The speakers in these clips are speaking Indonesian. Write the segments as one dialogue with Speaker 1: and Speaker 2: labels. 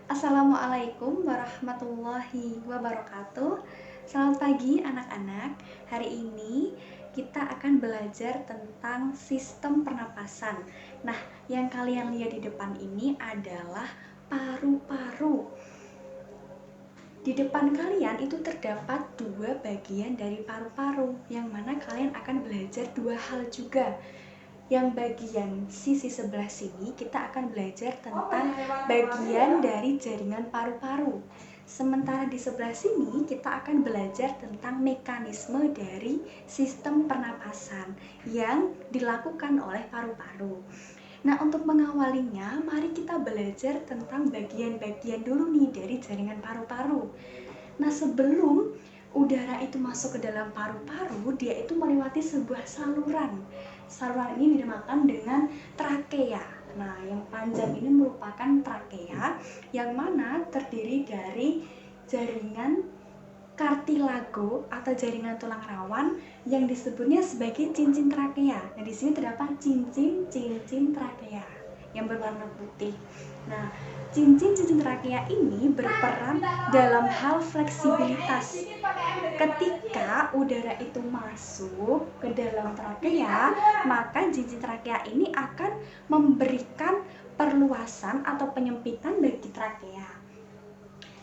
Speaker 1: Assalamualaikum warahmatullahi wabarakatuh. Selamat pagi anak-anak. Hari ini kita akan belajar tentang sistem pernapasan. Nah, yang kalian lihat di depan ini adalah paru-paru. Di depan kalian itu terdapat dua bagian dari paru-paru, yang mana kalian akan belajar dua hal juga. Yang bagian sisi sebelah sini kita akan belajar tentang bagian dari jaringan paru-paru. Sementara di sebelah sini kita akan belajar tentang mekanisme dari sistem pernapasan yang dilakukan oleh paru-paru. Nah, untuk mengawalinya, mari kita belajar tentang bagian-bagian dulu nih dari jaringan paru-paru. Nah, sebelum udara itu masuk ke dalam paru-paru, dia itu melewati sebuah saluran. Saluran ini dinamakan dengan trakea. Nah, yang panjang ini merupakan trakea, yang mana terdiri dari jaringan kartilago atau jaringan tulang rawan yang disebutnya sebagai cincin trakea. Nah, di sini terdapat cincin trakea yang berwarna putih. Nah, cincin trakea ini berperan dalam hal fleksibilitas. Ketika udara itu masuk ke dalam trakea, maka cincin trakea ini akan memberikan perluasan atau penyempitan bagi trakea.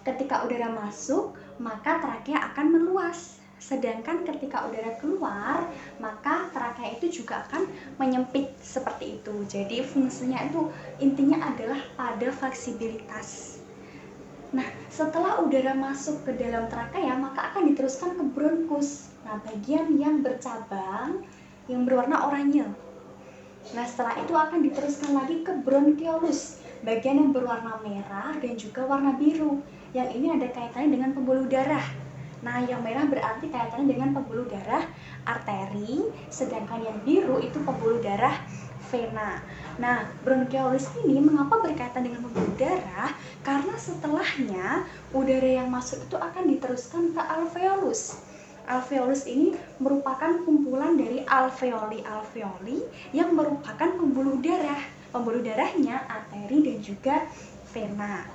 Speaker 1: Ketika udara masuk, maka trakea akan meluas. Sedangkan ketika udara keluar, maka trakea itu juga akan menyempit seperti itu. Jadi fungsinya itu intinya adalah pada fleksibilitas. Nah, setelah udara masuk ke dalam trakea, maka akan diteruskan ke bronkus. Nah, bagian yang bercabang yang berwarna oranye. Nah, setelah itu akan diteruskan lagi ke bronkiolus, bagian yang berwarna merah dan juga warna biru. Yang ini ada kaitannya dengan pembuluh darah. Nah, yang merah berarti kaitannya dengan pembuluh darah arteri, sedangkan yang biru itu pembuluh darah vena. Nah, bronkiolus ini mengapa berkaitan dengan pembuluh darah? Karena setelahnya udara yang masuk itu akan diteruskan ke alveolus. Alveolus ini merupakan kumpulan dari alveoli yang merupakan pembuluh darah. Pembuluh darahnya arteri dan juga vena.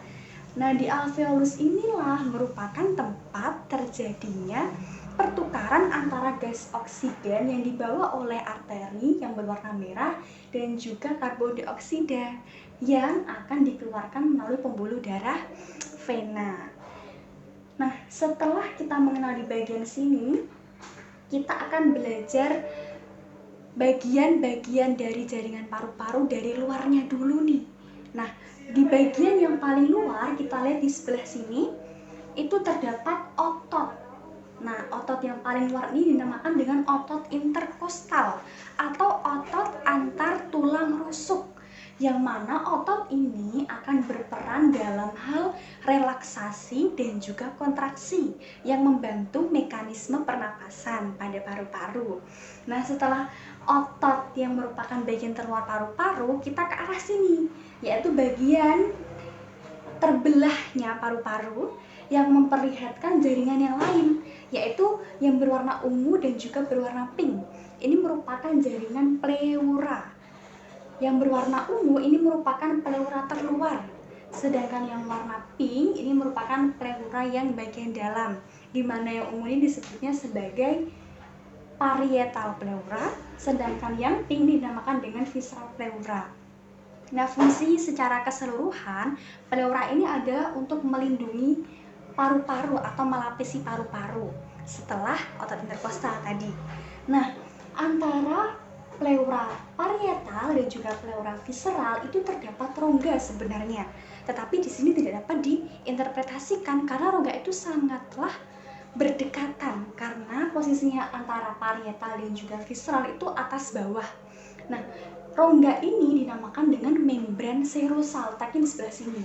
Speaker 1: Nah, di alveolus inilah merupakan tempat terjadinya pertukaran antara gas oksigen yang dibawa oleh arteri yang berwarna merah dan juga karbon dioksida yang akan dikeluarkan melalui pembuluh darah vena. Nah, setelah kita mengenal di bagian sini, kita akan belajar bagian-bagian dari jaringan paru-paru dari luarnya dulu nih. Nah, di bagian yang paling luar, kita lihat di sebelah sini, itu terdapat otot. Nah, otot yang paling luar ini dinamakan dengan otot interkostal atau otot antar tulang rusuk, yang mana otot ini akan berperan dalam hal relaksasi dan juga kontraksi yang membantu mekanisme pernapasan pada paru-paru. Nah, setelah otot yang merupakan bagian terluar paru-paru, kita ke arah sini, yaitu bagian terbelahnya paru-paru yang memperlihatkan jaringan yang lain, yaitu yang berwarna ungu dan juga berwarna pink. Ini merupakan jaringan pleura. Yang berwarna ungu ini merupakan pleura terluar, sedangkan yang warna pink ini merupakan pleura yang bagian dalam, di mana yang ungu ini disebutnya sebagai parietal pleura, sedangkan yang pink dinamakan dengan visceral pleura. Nah, fungsi secara keseluruhan pleura ini adalah untuk melindungi paru-paru atau melapisi paru-paru setelah otot interkostal tadi. Nah, antara pleura parietal dan juga pleura visceral itu terdapat rongga sebenarnya, tetapi di sini tidak dapat diinterpretasikan karena rongga itu sangatlah berdekatan karena posisinya antara parietal dan juga visceral itu atas bawah. Nah, rongga ini dinamakan dengan membran serosal, tapi di sebelah sini.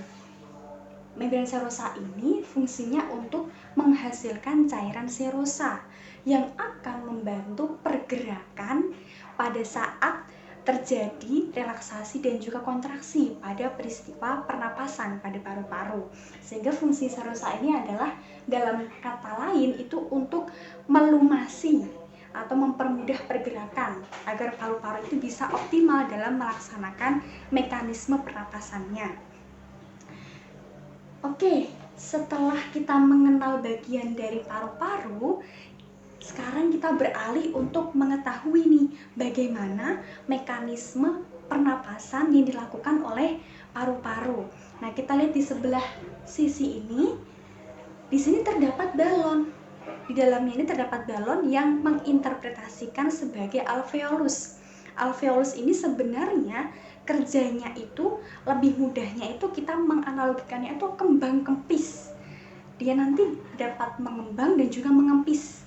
Speaker 1: Membran serosa ini fungsinya untuk menghasilkan cairan serosa yang akan membantu pergerakan pada saat terjadi relaksasi dan juga kontraksi pada peristiwa pernapasan pada paru-paru. Sehingga fungsi serosa ini adalah, dalam kata lain, itu untuk melumasi atau mempermudah pergerakan agar paru-paru itu bisa optimal dalam melaksanakan mekanisme pernapasannya. Oke, setelah kita mengenal bagian dari paru-paru, sekarang kita beralih untuk mengetahui nih bagaimana mekanisme pernapasan yang dilakukan oleh paru-paru. Nah, kita lihat di sebelah sisi ini, di sini terdapat balon. Di dalamnya ini terdapat balon yang menginterpretasikan sebagai alveolus. Alveolus ini sebenarnya kerjanya itu lebih mudahnya itu kita menganalogikannya itu kembang kempis. Dia nanti dapat mengembang dan juga mengempis.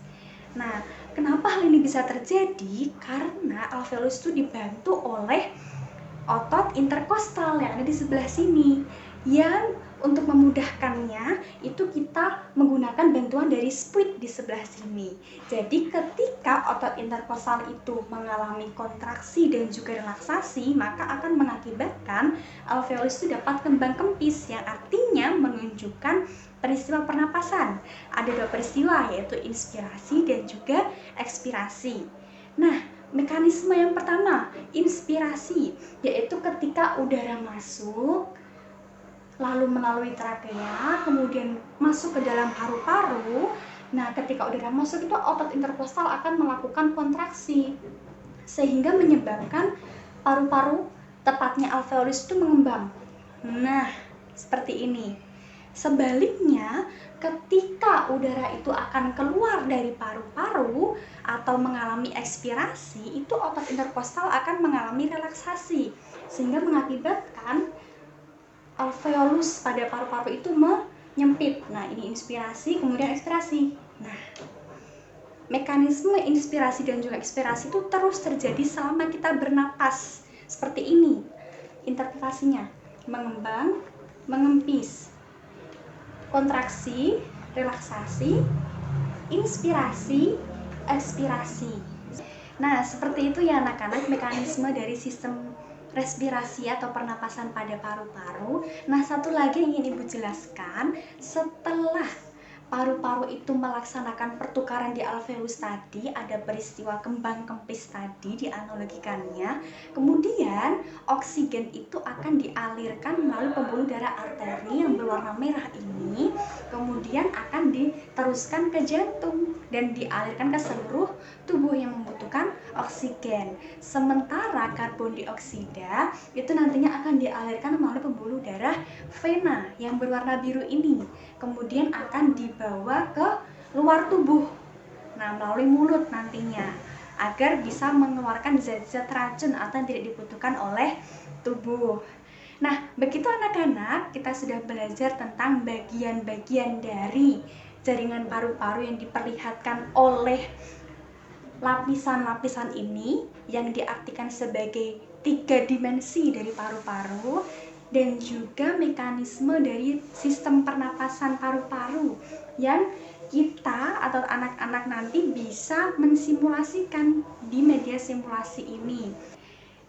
Speaker 1: Nah, kenapa hal ini bisa terjadi? Karena alveolus itu dibantu oleh otot interkostal yang ada di sebelah sini, yang untuk memudahkannya itu kita menggunakan bantuan dari splint di sebelah sini. Jadi ketika otot interkostal itu mengalami kontraksi dan juga relaksasi, maka akan mengakibatkan alveolus itu dapat kembang kempis, yang artinya menunjukkan peristiwa pernapasan. Ada dua peristiwa, yaitu inspirasi dan juga ekspirasi. Nah, mekanisme yang pertama, inspirasi, yaitu ketika udara masuk lalu melalui trakea, kemudian masuk ke dalam paru-paru. Nah, ketika udara masuk itu otot interkostal akan melakukan kontraksi sehingga menyebabkan paru-paru, tepatnya alveolus itu mengembang. Nah, seperti ini. Sebaliknya, ketika udara itu akan keluar dari paru-paru atau mengalami ekspirasi, itu otot interkostal akan mengalami relaksasi sehingga mengakibatkan alveolus pada paru-paru itu menyempit. Nah, ini inspirasi, kemudian ekspirasi. Nah, mekanisme inspirasi dan juga ekspirasi itu terus terjadi selama kita bernapas. Seperti ini interpretasinya. Mengembang, mengempis. Kontraksi, relaksasi, inspirasi, ekspirasi. Nah, seperti itu ya anak-anak mekanisme dari sistem respirasi atau pernapasan pada paru-paru. Nah, satu lagi yang ingin Ibu jelaskan, setelah paru-paru itu melaksanakan pertukaran di alveolus tadi, ada peristiwa kembang kempis tadi dianalogikannya, kemudian oksigen itu akan dialirkan melalui pembuluh darah arteri yang berwarna merah ini, kemudian akan diteruskan ke jantung dan dialirkan ke seluruh tubuh yang membutuhkan oksigen. Sementara karbon dioksida itu nantinya akan dialirkan melalui pembuluh darah vena yang berwarna biru ini, kemudian akan dibawa ke luar tubuh, nah melalui mulut nantinya, agar bisa mengeluarkan zat-zat racun atau yang tidak dibutuhkan oleh tubuh. Nah, begitu anak-anak, kita sudah belajar tentang bagian-bagian dari jaringan paru-paru yang diperlihatkan oleh lapisan-lapisan ini yang diartikan sebagai 3 dimensi dari paru-paru, dan juga mekanisme dari sistem pernapasan paru-paru yang kita atau anak-anak nanti bisa mensimulasikan di media simulasi ini.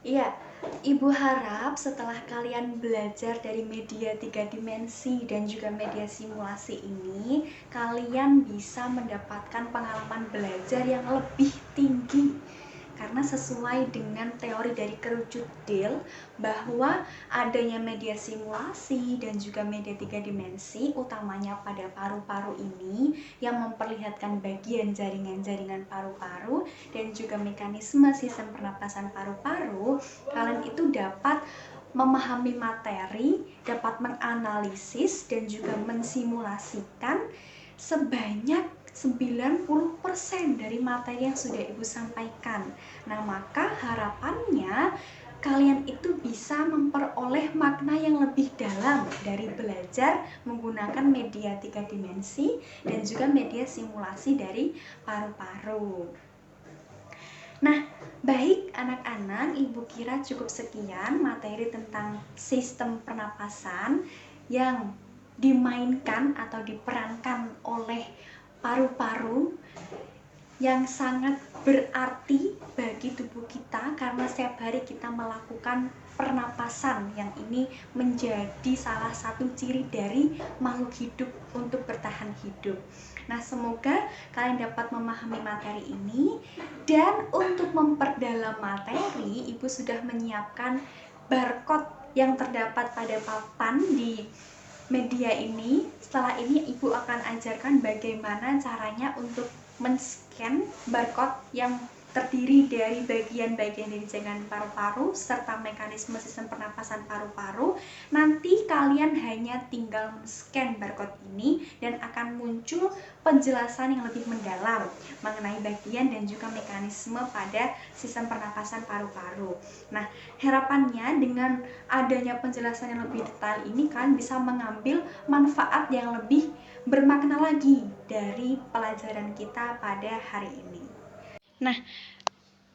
Speaker 1: Iya, Ibu harap setelah kalian belajar dari media 3 dimensi dan juga media simulasi ini, kalian bisa mendapatkan pengalaman belajar yang lebih tinggi. Karena sesuai dengan teori dari kerucut Dale, bahwa adanya media simulasi dan juga media 3 dimensi, utamanya pada paru-paru ini, yang memperlihatkan bagian jaringan-jaringan paru-paru dan juga mekanisme sistem pernapasan paru-paru, kalian itu dapat memahami materi, dapat menganalisis dan juga mensimulasikan sebanyak 90% dari materi yang sudah Ibu sampaikan. Nah, maka harapannya kalian itu bisa memperoleh makna yang lebih dalam dari belajar menggunakan media 3 dimensi dan juga media simulasi dari paru-paru. Nah, baik anak-anak, Ibu kira cukup sekian materi tentang sistem pernapasan yang dimainkan atau diperankan oleh paru-paru yang sangat berarti bagi tubuh kita, karena setiap hari kita melakukan pernapasan yang ini menjadi salah satu ciri dari makhluk hidup untuk bertahan hidup. Nah, semoga kalian dapat memahami materi ini, dan untuk memperdalam materi, Ibu sudah menyiapkan barcode yang terdapat pada papan di media ini, setelah ini Ibu akan ajarkan bagaimana caranya untuk men-scan barcode yang terdiri dari bagian-bagian dari jaringan paru-paru serta mekanisme sistem pernapasan paru-paru. Nanti kalian hanya tinggal men-scan barcode ini dan akan muncul penjelasan yang lebih mendalam mengenai bagian dan juga mekanisme pada sistem pernapasan paru-paru. Nah, harapannya dengan adanya penjelasan yang lebih detail ini kan bisa mengambil manfaat yang lebih bermakna lagi dari pelajaran kita pada hari ini. Nah,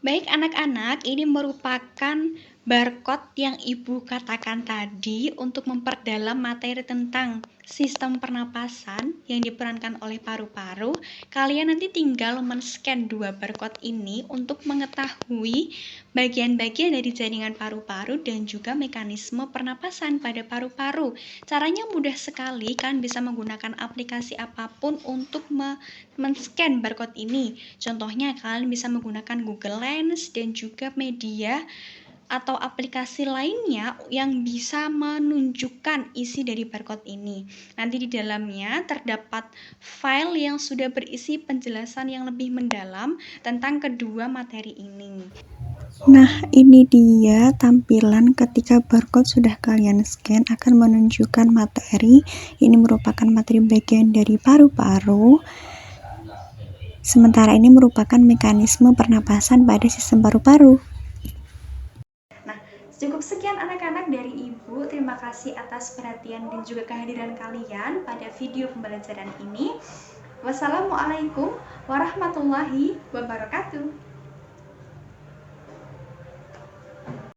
Speaker 1: baik anak-anak, ini merupakan barcode yang Ibu katakan tadi untuk memperdalam materi tentang sistem pernapasan yang diperankan oleh paru-paru. Kalian nanti tinggal men-scan dua barcode ini untuk mengetahui bagian-bagian dari jaringan paru-paru dan juga mekanisme pernapasan pada paru-paru. Caranya mudah sekali, kan bisa menggunakan aplikasi apapun untuk men-scan barcode ini. Contohnya kalian bisa menggunakan Google Lens dan juga media atau aplikasi lainnya yang bisa menunjukkan isi dari barcode ini. Nanti di dalamnya terdapat file yang sudah berisi penjelasan yang lebih mendalam tentang kedua materi ini.
Speaker 2: Nah, ini dia tampilan ketika barcode sudah kalian scan akan menunjukkan materi. Ini merupakan materi bagian dari paru-paru. Sementara ini merupakan mekanisme pernapasan pada sistem paru-paru.
Speaker 1: Nah, cukup sekian anak-anak dari Ibu. Terima kasih atas perhatian dan juga kehadiran kalian pada video pembelajaran ini. Wassalamualaikum warahmatullahi wabarakatuh.